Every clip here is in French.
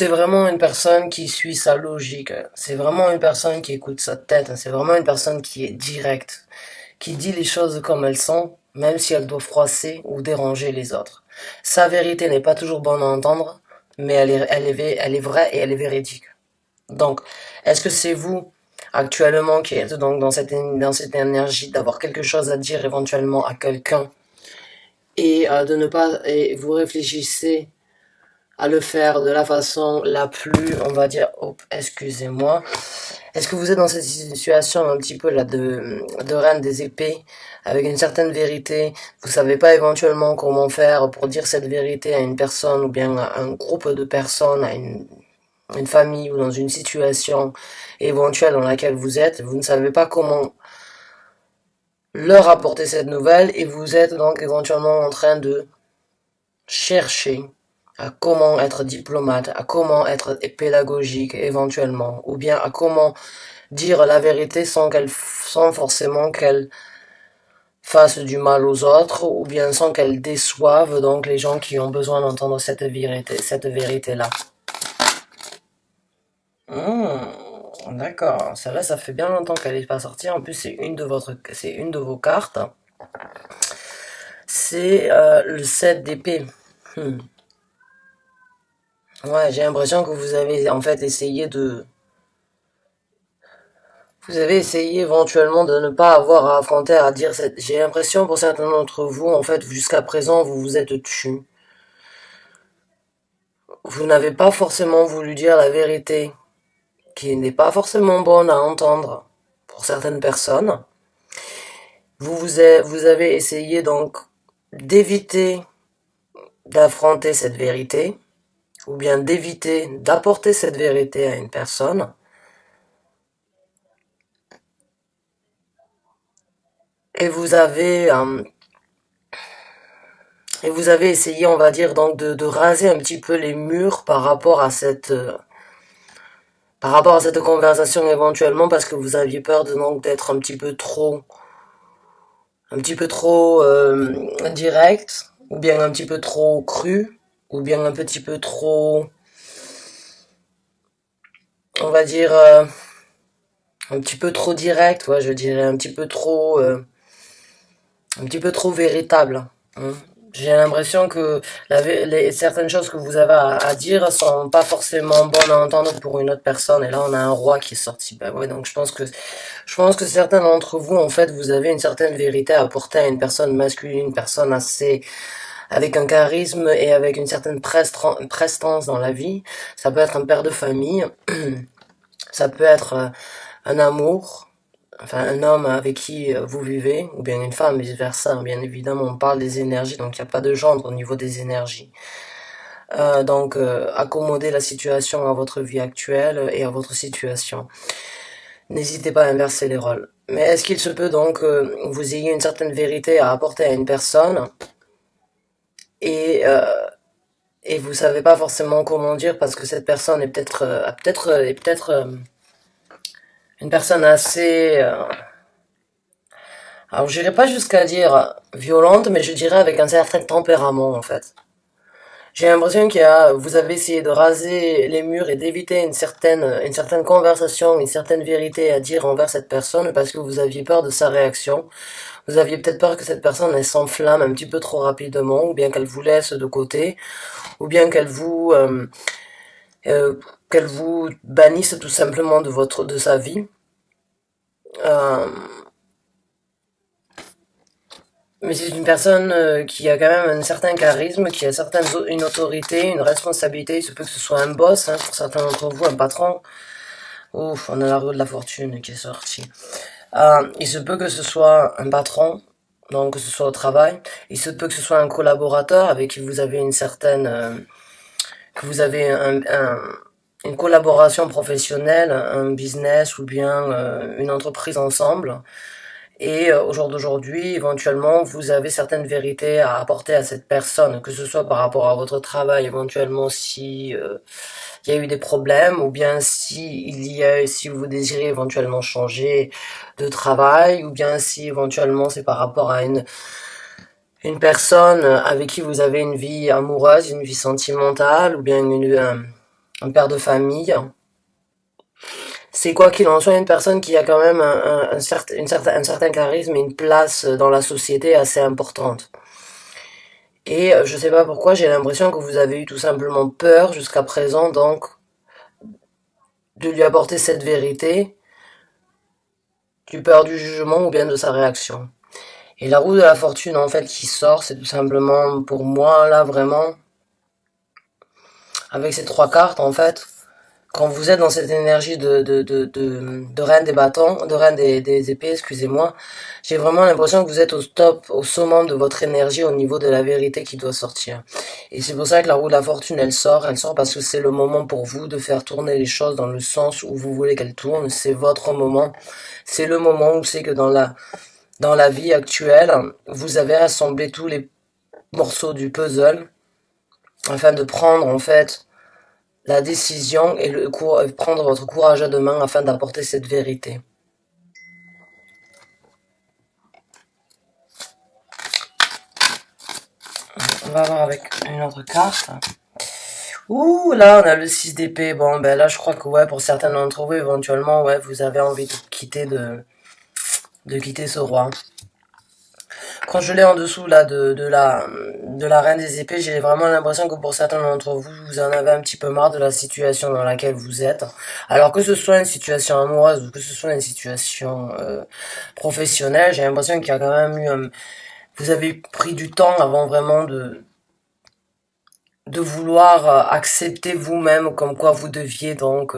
c'est vraiment une personne qui suit sa logique. C'est vraiment une personne qui écoute sa tête. C'est vraiment une personne qui est directe, qui dit les choses comme elles sont, même si elles doivent froisser ou déranger les autres. Sa vérité n'est pas toujours bonne à entendre, mais elle est vraie et elle est véridique. Donc, est-ce que c'est vous, actuellement, qui êtes donc dans cette énergie d'avoir quelque chose à dire éventuellement à quelqu'un et de ne pas, et vous réfléchissez à le faire de la façon la plus, on va dire, oh, excusez-moi. Est-ce que vous êtes dans cette situation un petit peu là de reine des épées, avec une certaine vérité, vous savez pas éventuellement comment faire pour dire cette vérité à une personne ou bien à un groupe de personnes, à une famille ou dans une situation éventuelle dans laquelle vous ne savez pas comment leur apporter cette nouvelle et vous êtes donc éventuellement en train de chercher à comment être diplomate, à comment être pédagogique éventuellement, ou bien à comment dire la vérité sans forcément qu'elle fasse du mal aux autres, ou bien sans qu'elle déçoive donc les gens qui ont besoin d'entendre cette vérité-là. D'accord. Celle-là, ça fait bien longtemps qu'elle n'est pas sortie. En plus, c'est une de vos cartes. C'est le 7 d'épée. Ouais, j'ai l'impression que vous avez en fait vous avez essayé éventuellement de ne pas avoir à affronter, à dire j'ai l'impression pour certains d'entre vous, en fait, jusqu'à présent, vous vous êtes tu. Vous n'avez pas forcément voulu dire la vérité, qui n'est pas forcément bonne à entendre pour certaines personnes. Vous avez essayé donc d'éviter d'affronter cette vérité, ou bien d'éviter d'apporter cette vérité à une personne. Et vous avez essayé, on va dire, donc de raser un petit peu les murs par rapport à cette conversation éventuellement, parce que vous aviez peur de donc d'être un petit peu trop direct, ou bien un petit peu trop cru, ou bien un petit peu trop, on va dire, un petit peu trop direct, ouais, je dirais un petit peu trop véritable. Hein. J'ai l'impression que certaines choses que vous avez à dire sont pas forcément bonnes à entendre pour une autre personne. Et là, on a un roi qui est sorti. Ben ouais, donc je pense que certains d'entre vous, en fait, vous avez une certaine vérité à apporter à une personne masculine, une personne assez, avec un charisme et avec une certaine prestance dans la vie. Ça peut être un père de famille. Ça peut être un amour, enfin un homme avec qui vous vivez, ou bien une femme, vice versa. Bien évidemment, on parle des énergies, donc il n'y a pas de gendre au niveau des énergies. Accommoder la situation à votre vie actuelle et à votre situation. N'hésitez pas à inverser les rôles. Mais est-ce qu'il se peut donc que vous ayez une certaine vérité à apporter à une personne et et vous savez pas forcément comment dire parce que cette personne est peut-être une personne assez alors j'irai pas jusqu'à dire violente, mais je dirais avec un certain tempérament en fait. J'ai l'impression vous avez essayé de raser les murs et d'éviter une certaine conversation, une certaine vérité à dire envers cette personne parce que vous aviez peur de sa réaction. Vous aviez peut-être peur que cette personne elle s'enflamme un petit peu trop rapidement, ou bien qu'elle vous laisse de côté, ou bien euh, qu'elle vous bannisse tout simplement de sa vie. Euh, Mais c'est une personne qui a quand même un certain charisme, qui a une autorité, une responsabilité. Il se peut que ce soit un boss, hein, pour certains d'entre vous, un patron. Ouf, on a la roue de la fortune qui est sortie. Il se peut que ce soit un patron, donc que ce soit au travail. Il se peut que ce soit un collaborateur avec qui vous avez que vous avez une collaboration professionnelle, un business ou bien une entreprise ensemble. Et au jour d'aujourd'hui, éventuellement, vous avez certaines vérités à apporter à cette personne, que ce soit par rapport à votre travail, éventuellement si il y a eu des problèmes, ou bien si vous désirez éventuellement changer de travail, ou bien si éventuellement c'est par rapport à une personne avec qui vous avez une vie amoureuse, une vie sentimentale, ou bien un père de famille. C'est quoi qu'il en soit une personne qui a quand même un certain charisme et une place dans la société assez importante. Et je sais pas pourquoi, j'ai l'impression que vous avez eu tout simplement peur jusqu'à présent, donc, de lui apporter cette vérité, du peur du jugement ou bien de sa réaction. Et la roue de la fortune, en fait, qui sort, c'est tout simplement, pour moi, là, vraiment, avec ces trois cartes, en fait, quand vous êtes dans cette énergie de reine des bâtons, de reine des épées, excusez-moi, j'ai vraiment l'impression que vous êtes au top, au summum de votre énergie au niveau de la vérité qui doit sortir. Et c'est pour ça que la roue de la fortune, elle sort parce que c'est le moment pour vous de faire tourner les choses dans le sens où vous voulez qu'elles tournent, c'est votre moment. C'est le moment où c'est que dans la vie actuelle, vous avez rassemblé tous les morceaux du puzzle afin de prendre, en fait, la décision et prendre votre courage à deux mains afin d'apporter cette vérité. On va voir avec une autre carte. Ouh, là, on a le 6 d'épée. Bon, ben là, je crois que, ouais, pour certains d'entre vous, éventuellement, ouais, vous avez envie de quitter ce roi. Quand je l'ai en dessous, là, de la reine des épées, j'ai vraiment l'impression que pour certains d'entre vous, vous en avez un petit peu marre de la situation dans laquelle vous êtes. Alors que ce soit une situation amoureuse ou que ce soit une situation professionnelle, j'ai l'impression qu'il y a quand même eu vous avez pris du temps avant vraiment de vouloir accepter vous-même comme quoi vous deviez donc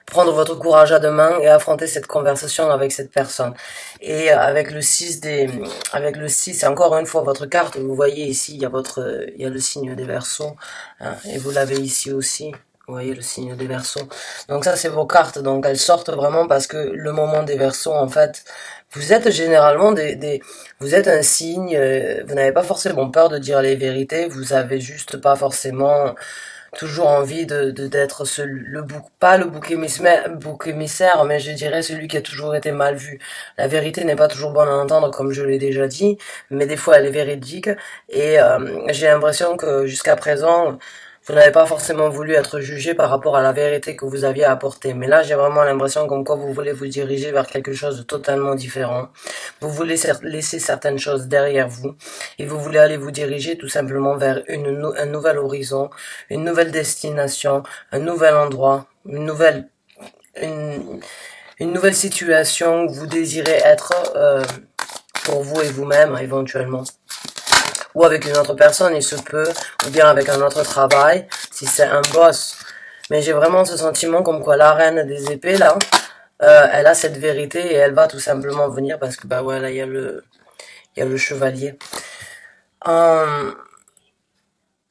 prendre votre courage à deux mains et affronter cette conversation avec cette personne. Et avec le 6, et encore une fois votre carte, vous voyez ici, il y a le signe des Verseaux, hein, et vous l'avez ici aussi. Vous voyez le signe des Verseaux. Donc ça c'est vos cartes, donc elles sortent vraiment parce que le moment des Verseaux, en fait, vous êtes généralement vous êtes un signe, vous n'avez pas forcément peur de dire les vérités, vous avez juste pas forcément toujours envie d'être pas le bouc émissaire, mais je dirais celui qui a toujours été mal vu. La vérité n'est pas toujours bonne à entendre, comme je l'ai déjà dit, mais des fois elle est véridique, et j'ai l'impression que jusqu'à présent, vous n'avez pas forcément voulu être jugé par rapport à la vérité que vous aviez apportée. Mais là, j'ai vraiment l'impression comme quoi vous voulez vous diriger vers quelque chose de totalement différent. Vous voulez laisser certaines choses derrière vous et vous voulez aller vous diriger tout simplement vers un nouvel horizon, une nouvelle destination, un nouvel endroit, une, une nouvelle situation où vous désirez être pour vous et vous-même éventuellement. Ou avec une autre personne, il se peut, ou bien avec un autre travail, si c'est un boss. Mais j'ai vraiment ce sentiment comme quoi la reine des épées, là, elle a cette vérité et elle va tout simplement venir parce que, bah ouais, là, il y a le chevalier.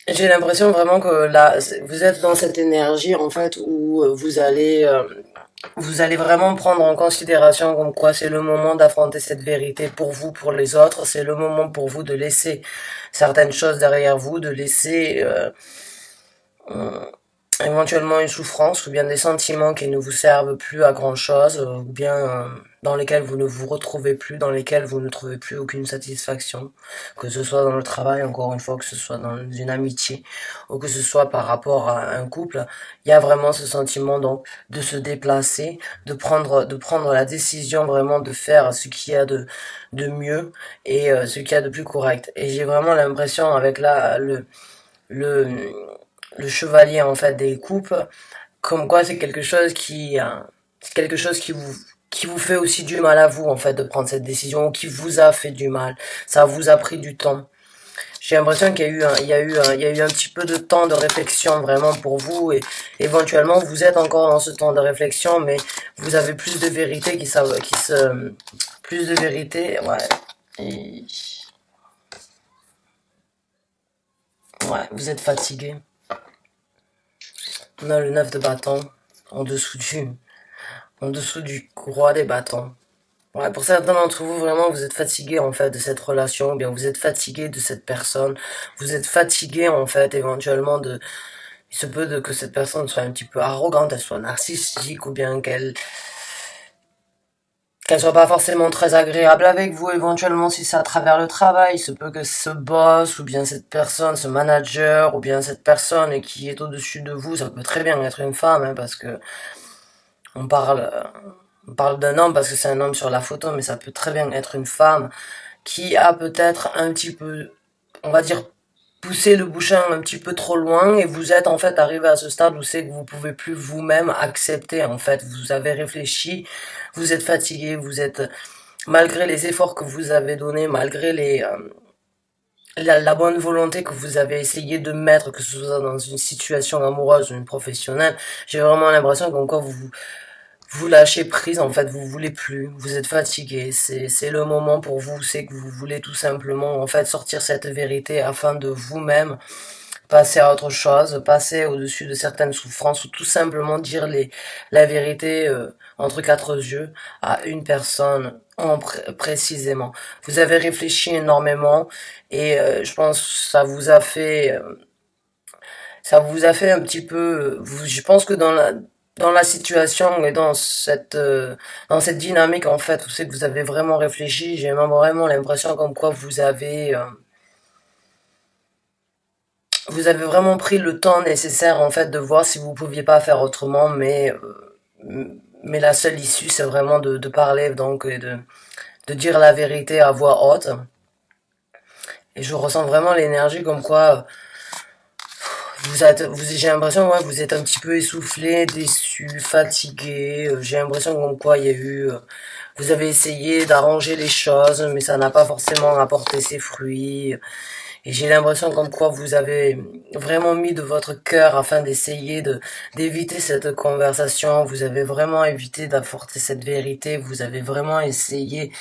J'ai l'impression vraiment que là, vous êtes dans cette énergie, en fait, où vous allez vraiment prendre en considération comme quoi c'est le moment d'affronter cette vérité pour vous, pour les autres. C'est le moment pour vous de laisser certaines choses derrière vous, de laisser euh, éventuellement une souffrance ou bien des sentiments qui ne vous servent plus à grand chose ou bien dans lesquels vous ne vous retrouvez plus, dans lesquels vous ne trouvez plus aucune satisfaction, que ce soit dans le travail, encore une fois, que ce soit dans une amitié ou que ce soit par rapport à un couple, il y a vraiment ce sentiment donc de se déplacer, de prendre la décision vraiment de faire ce qu'il y a de mieux et ce qu'il y a de plus correct. Et j'ai vraiment l'impression avec le le chevalier en fait des coupes, comme quoi c'est quelque chose qui vous fait aussi du mal à vous en fait de prendre cette décision ou qui vous a fait du mal. Ça vous a pris du temps. J'ai l'impression qu'il y a eu il y a eu un petit peu de temps de réflexion vraiment pour vous et éventuellement vous êtes encore dans ce temps de réflexion mais vous avez plus de vérité plus de vérité, ouais. Et, ouais, vous êtes fatigué. On a le 9 de bâton en dessous du roi des bâtons. Ouais, pour certains d'entre vous, vraiment, vous êtes fatigué, en fait, de cette relation, ou bien vous êtes fatigué de cette personne, vous êtes fatigué, en fait, éventuellement il se peut que cette personne soit un petit peu arrogante, elle soit narcissique, ou bien qu'elle soit pas forcément très agréable avec vous, éventuellement si c'est à travers le travail, il se peut que ce boss, ou bien cette personne, ce manager, ou bien cette personne qui est au-dessus de vous, ça peut très bien être une femme, hein, parce que on parle, euh, on parle d'un homme parce que c'est un homme sur la photo, mais ça peut très bien être une femme qui a peut-être un petit peu, on va dire, poussé le bouchon un petit peu trop loin et vous êtes en fait arrivé à ce stade où c'est que vous pouvez plus vous-même accepter en fait. Vous avez réfléchi, vous êtes fatigué, vous êtes, malgré les efforts que vous avez donnés, malgré la bonne volonté que vous avez essayé de mettre, que ce soit dans une situation amoureuse ou une professionnelle, j'ai vraiment l'impression qu'encore vous lâchez prise, en fait, vous voulez plus, vous êtes fatigué, c'est le moment pour vous, c'est que vous voulez tout simplement, en fait, sortir cette vérité afin de vous-même passer à autre chose, passer au-dessus de certaines souffrances ou tout simplement dire la vérité entre quatre yeux à une personne précisément. Vous avez réfléchi énormément et je pense que ça vous a fait un petit peu, je pense que dans la situation et dans cette dynamique en fait, où c'est que vous avez vraiment réfléchi, j'ai même vraiment l'impression comme quoi vous avez vraiment pris le temps nécessaire en fait de voir si vous pouviez pas faire autrement, mais la seule issue c'est vraiment de parler donc et de dire la vérité à voix haute. Et je ressens vraiment l'énergie comme quoi j'ai l'impression ouais, vous êtes un petit peu essoufflé, déçu, fatigué. J'ai l'impression comme quoi il y a eu, vous avez essayé d'arranger les choses, mais ça n'a pas forcément apporté ses fruits. Et j'ai l'impression comme quoi vous avez vraiment mis de votre cœur afin d'essayer d'éviter cette conversation. Vous avez vraiment évité d'apporter cette vérité. Vous avez vraiment essayé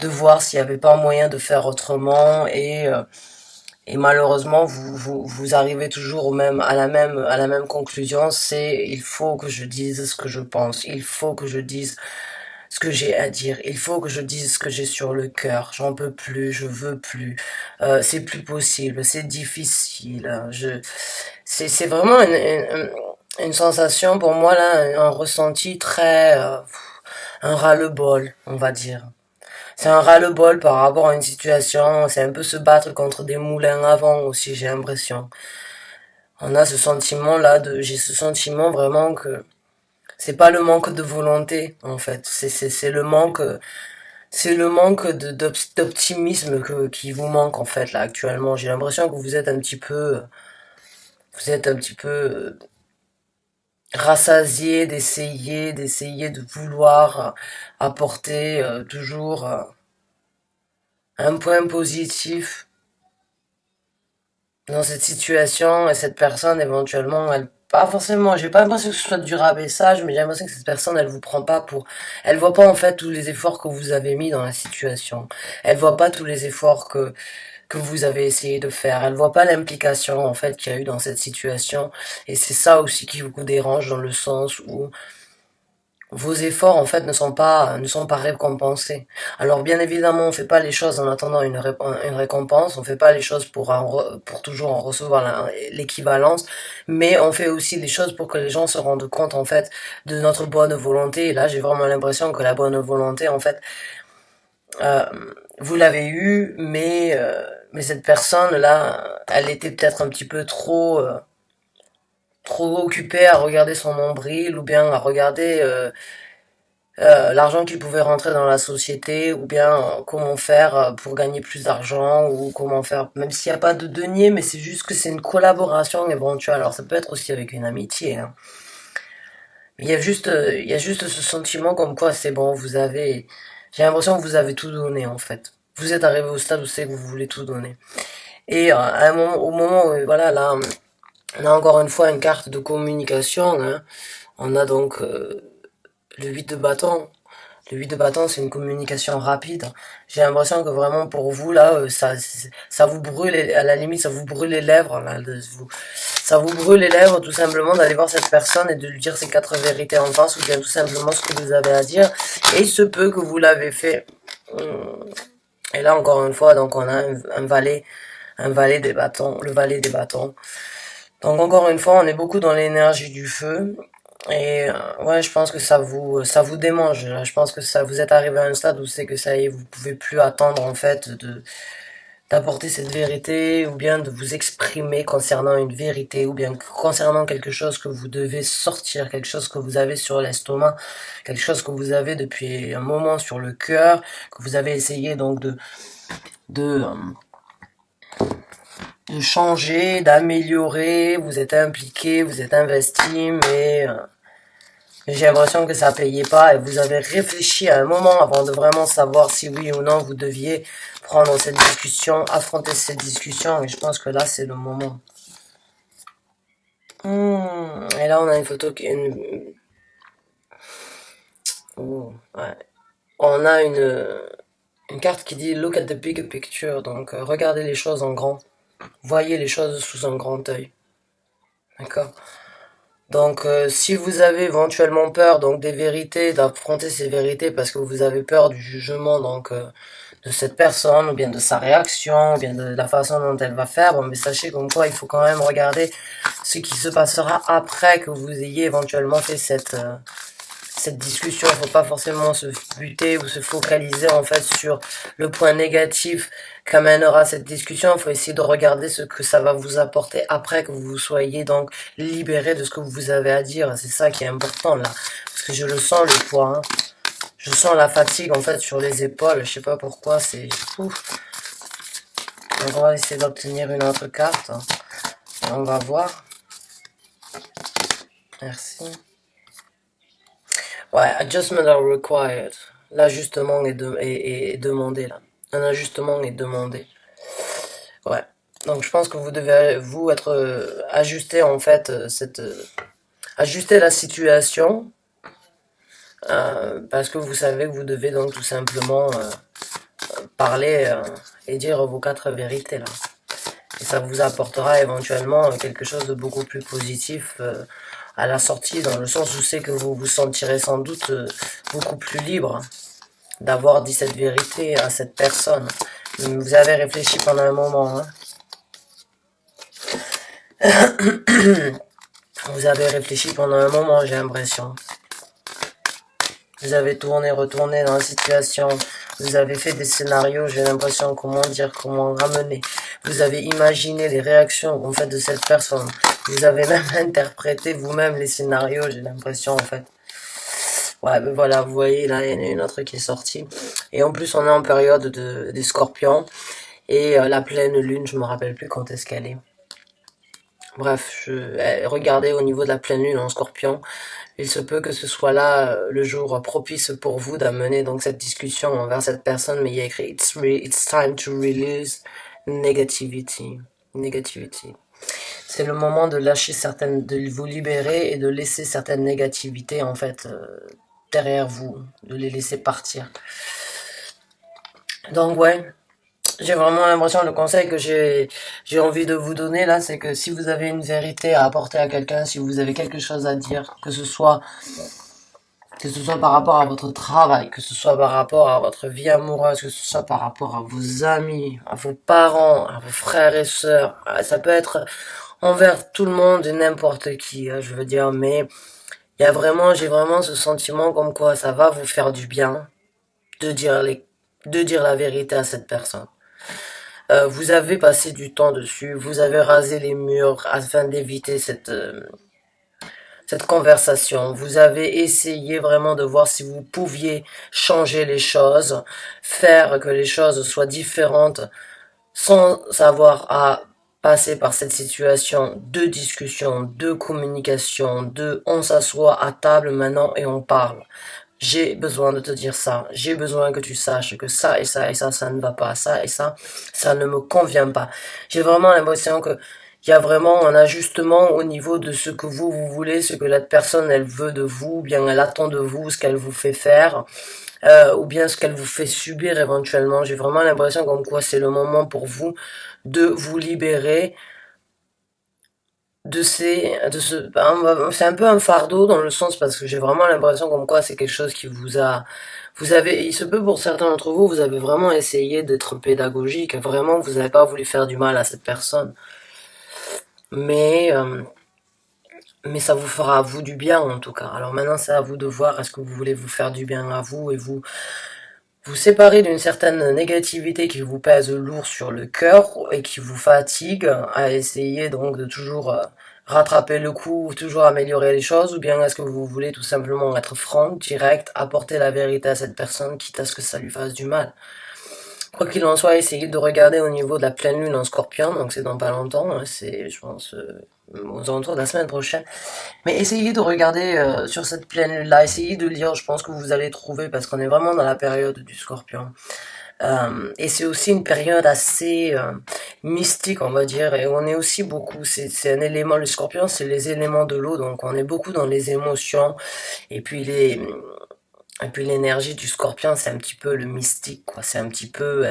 de voir s'il n'y avait pas moyen de faire autrement et malheureusement vous arrivez toujours à la même conclusion. C'est il faut que je dise ce que je pense. Il faut que je dise ce que j'ai à dire. Il faut que je dise ce que j'ai sur le cœur. J'en peux plus, je veux plus. C'est plus possible, c'est difficile. C'est vraiment une sensation pour moi là, un ressenti très, un ras-le-bol, on va dire. C'est un ras-le-bol par rapport à une situation. C'est un peu se battre contre des moulins à vent aussi, j'ai l'impression. On a ce sentiment là j'ai ce sentiment vraiment que c'est pas le manque de volonté en fait. C'est le manque d'optimisme qui vous manque en fait là actuellement. J'ai l'impression que vous êtes un petit peu rassasié d'essayer de vouloir apporter toujours un point positif dans cette situation et cette personne éventuellement elle pas forcément, j'ai pas l'impression que ce soit du rabaissage, mais j'ai l'impression que cette personne, elle vous prend pas pour, elle voit pas en fait tous les efforts que vous avez mis dans la situation. Elle voit pas tous les efforts que vous avez essayé de faire. Elle voit pas l'implication en fait qu'il y a eu dans cette situation. Et c'est ça aussi qui vous dérange dans le sens où vos efforts en fait ne sont pas récompensés. Alors bien évidemment, on fait pas les choses en attendant une récompense, on fait pas les choses pour toujours en recevoir l'équivalence, mais on fait aussi les choses pour que les gens se rendent compte en fait de notre bonne volonté. Et là, j'ai vraiment l'impression que la bonne volonté en fait euh, vous l'avez eu, mais cette personne là, elle était peut-être un petit peu trop occupée à regarder son nombril ou bien à regarder l'argent qu'il pouvait rentrer dans la société ou bien comment faire pour gagner plus d'argent ou comment faire même s'il n'y a pas de denier mais c'est juste que c'est une collaboration éventuelle. Alors ça peut être aussi avec une amitié hein. Il y a juste ce sentiment comme quoi c'est bon, j'ai l'impression que vous avez tout donné en fait. Vous êtes arrivé au stade où c'est que vous voulez tout donner. Et à un moment, au moment où, voilà, là, on a encore une fois une carte de communication. Hein. On a donc le 8 de bâton. Le 8 de bâton, c'est une communication rapide. J'ai l'impression que vraiment pour vous, là, ça vous brûle, à la limite, ça vous brûle les lèvres. Là, ça vous brûle les lèvres tout simplement d'aller voir cette personne et de lui dire ces quatre vérités en face ou bien tout simplement ce que vous avez à dire. Et il se peut que vous l'avez fait. Et là, encore une fois, donc on a un valet des bâtons, le valet des bâtons. Donc encore une fois, on est beaucoup dans l'énergie du feu. Et ouais, je pense que ça vous démange. Là. Je pense que ça vous êtes arrivé à un stade où c'est que ça y est, vous pouvez plus attendre en fait de d'apporter cette vérité ou bien de vous exprimer concernant une vérité ou bien concernant quelque chose que vous devez sortir, quelque chose que vous avez sur l'estomac, quelque chose que vous avez depuis un moment sur le cœur, que vous avez essayé donc de, de changer, d'améliorer, vous êtes impliqué, vous êtes investi, mais j'ai l'impression que ça payait pas et vous avez réfléchi à un moment avant de vraiment savoir si oui ou non vous deviez prendre cette discussion, affronter cette discussion et je pense que là c'est le moment. Et là on a une photo qui oh, ouais. On a une carte qui dit Look at the big picture, donc regardez les choses en grand, voyez les choses sous un grand œil, d'accord. Donc, si vous avez éventuellement peur donc des vérités, d'affronter ces vérités parce que vous avez peur du jugement donc de cette personne ou bien de sa réaction ou bien de la façon dont elle va faire, bon, mais sachez comme quoi il faut quand même regarder ce qui se passera après que vous ayez éventuellement fait cette discussion. Il ne faut pas forcément se buter ou se focaliser en fait sur le point négatif qu'amènera cette discussion. Il faut essayer de regarder ce que ça va vous apporter après que vous soyez donc libéré de ce que vous avez à dire. C'est ça qui est important là. Parce que je le sens le poids. Hein. Je sens la fatigue en fait sur les épaules. Je sais pas pourquoi. C'est ouf. Donc on va essayer d'obtenir une autre carte. Et on va voir. Merci. Ouais, adjustment are required. L'ajustement est demandé là. Un ajustement est demandé. Ouais. Donc je pense que vous devez vous être ajusté en fait ajuster la situation parce que vous savez que vous devez donc tout simplement parler et dire vos quatre vérités là. Et ça vous apportera éventuellement quelque chose de beaucoup plus positif à la sortie, dans le sens où c'est que vous vous sentirez sans doute beaucoup plus libre d'avoir dit cette vérité à cette personne. Vous avez réfléchi pendant un moment. Hein. Vous avez réfléchi pendant un moment, j'ai l'impression. Vous avez tourné, retourné dans la situation. Vous avez fait des scénarios, j'ai l'impression, comment dire, comment ramener. Vous avez imaginé les réactions en fait de cette personne. Vous avez même interprété vous-même les scénarios, j'ai l'impression en fait. Ouais, ben voilà, vous voyez, là, il y en a une autre qui est sortie. Et en plus, on est en période des scorpions. Et la pleine lune, je me rappelle plus quand est-ce qu'elle est. Bref, regardez au niveau de la pleine lune en scorpion. Il se peut que ce soit là le jour propice pour vous d'amener donc cette discussion envers cette personne, mais il y a écrit it's time to release negativity. Negativity. C'est le moment de lâcher certaines, de vous libérer et de laisser certaines négativités en fait derrière vous, de les laisser partir. Donc ouais, j'ai vraiment l'impression, le conseil que j'ai envie de vous donner là, c'est que si vous avez une vérité à apporter à quelqu'un, si vous avez quelque chose à dire, que ce soit par rapport à votre travail, que ce soit par rapport à votre vie amoureuse, que ce soit par rapport à vos amis, à vos parents, à vos frères et sœurs, ça peut être envers tout le monde et n'importe qui, je veux dire, mais j'ai vraiment ce sentiment comme quoi ça va vous faire du bien de de dire la vérité à cette personne. Vous avez passé du temps dessus, vous avez rasé les murs afin d'éviter cette conversation. Vous avez essayé vraiment de voir si vous pouviez changer les choses, faire que les choses soient différentes sans avoir à passer par cette situation de discussion, de communication, de on s'assoit à table maintenant et on parle. J'ai besoin de te dire ça. J'ai besoin que tu saches que ça et ça et ça ne va pas. Ça et ça ne me convient pas. J'ai vraiment l'impression que il y a vraiment un ajustement au niveau de ce que vous voulez, ce que la personne elle veut de vous, ou bien elle attend de vous, ce qu'elle vous fait faire, ou bien ce qu'elle vous fait subir éventuellement. J'ai vraiment l'impression comme quoi c'est le moment pour vous de vous libérer c'est un peu un fardeau dans le sens parce que j'ai vraiment l'impression comme quoi c'est quelque chose qui il se peut pour certains d'entre vous, vous avez vraiment essayé d'être pédagogique, vraiment vous n'avez pas voulu faire du mal à cette personne, mais, mais ça vous fera à vous du bien en tout cas. Alors maintenant c'est à vous de voir, est-ce que vous voulez vous faire du bien à vous et vous séparer d'une certaine négativité qui vous pèse lourd sur le cœur et qui vous fatigue à essayer donc de toujours rattraper le coup, toujours améliorer les choses, ou bien est-ce que vous voulez tout simplement être franc, direct, apporter la vérité à cette personne, quitte à ce que ça lui fasse du mal. Quoi qu'il en soit, essayez de regarder au niveau de la pleine lune en scorpion, donc c'est dans pas longtemps, hein, c'est je pense aux alentours de la semaine prochaine. Mais essayez de regarder sur cette pleine lune-là, essayez de lire, je pense que vous allez trouver, parce qu'on est vraiment dans la période du scorpion. Et c'est aussi une période assez mystique, on va dire, et on est aussi beaucoup, c'est un élément, le scorpion, c'est les éléments de l'eau, donc on est beaucoup dans les émotions, et puis et puis l'énergie du scorpion, c'est un petit peu le mystique, quoi, c'est un petit peu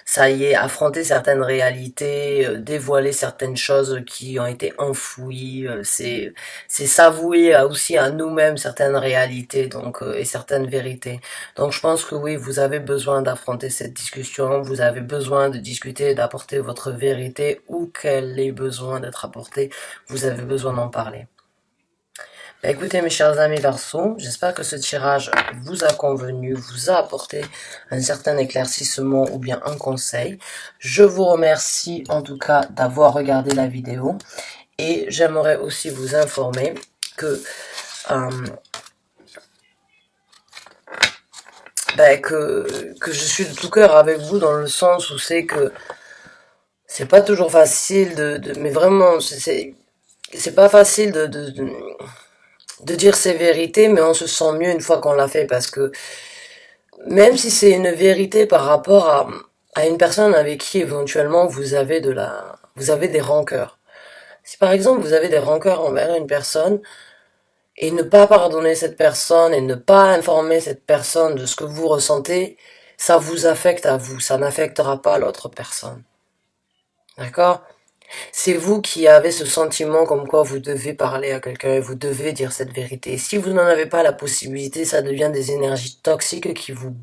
ça y est, affronter certaines réalités, dévoiler certaines choses qui ont été enfouies, c'est s'avouer aussi à nous-mêmes certaines réalités donc et certaines vérités. Donc je pense que oui, vous avez besoin d'affronter cette discussion, vous avez besoin de discuter, d'apporter votre vérité où qu'elle ait besoin d'être apportée, vous avez besoin d'en parler. Bah, écoutez mes chers amis Verseaux, j'espère que ce tirage vous a convenu, vous a apporté un certain éclaircissement ou bien un conseil. Je vous remercie en tout cas d'avoir regardé la vidéo et j'aimerais aussi vous informer que que je suis de tout cœur avec vous dans le sens où c'est que c'est pas toujours facile mais vraiment c'est pas facile de dire ses vérités, mais on se sent mieux une fois qu'on l'a fait parce que même si c'est une vérité par rapport à une personne avec qui éventuellement vous avez des rancœurs. Si par exemple vous avez des rancœurs envers une personne et ne pas pardonner cette personne et ne pas informer cette personne de ce que vous ressentez, ça vous affecte à vous, ça n'affectera pas l'autre personne. D'accord? C'est vous qui avez ce sentiment comme quoi vous devez parler à quelqu'un et vous devez dire cette vérité. Et si vous n'en avez pas la possibilité, ça devient des énergies toxiques qui vous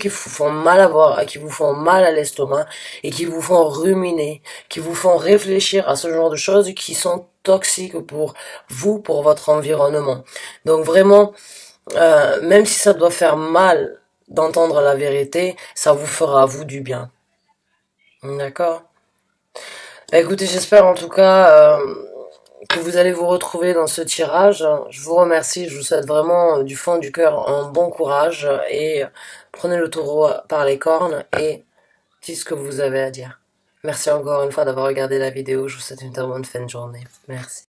font mal à voir, qui vous font mal à l'estomac et qui vous font ruminer, qui vous font réfléchir à ce genre de choses qui sont toxiques pour vous, pour votre environnement. Donc vraiment, même si ça doit faire mal d'entendre la vérité, ça vous fera à vous du bien. D'accord? Bah, écoutez, j'espère en tout cas que vous allez vous retrouver dans ce tirage. Je vous remercie, je vous souhaite vraiment du fond du cœur un bon courage et prenez le taureau par les cornes et dites ce que vous avez à dire. Merci encore une fois d'avoir regardé la vidéo, je vous souhaite une très bonne fin de journée. Merci.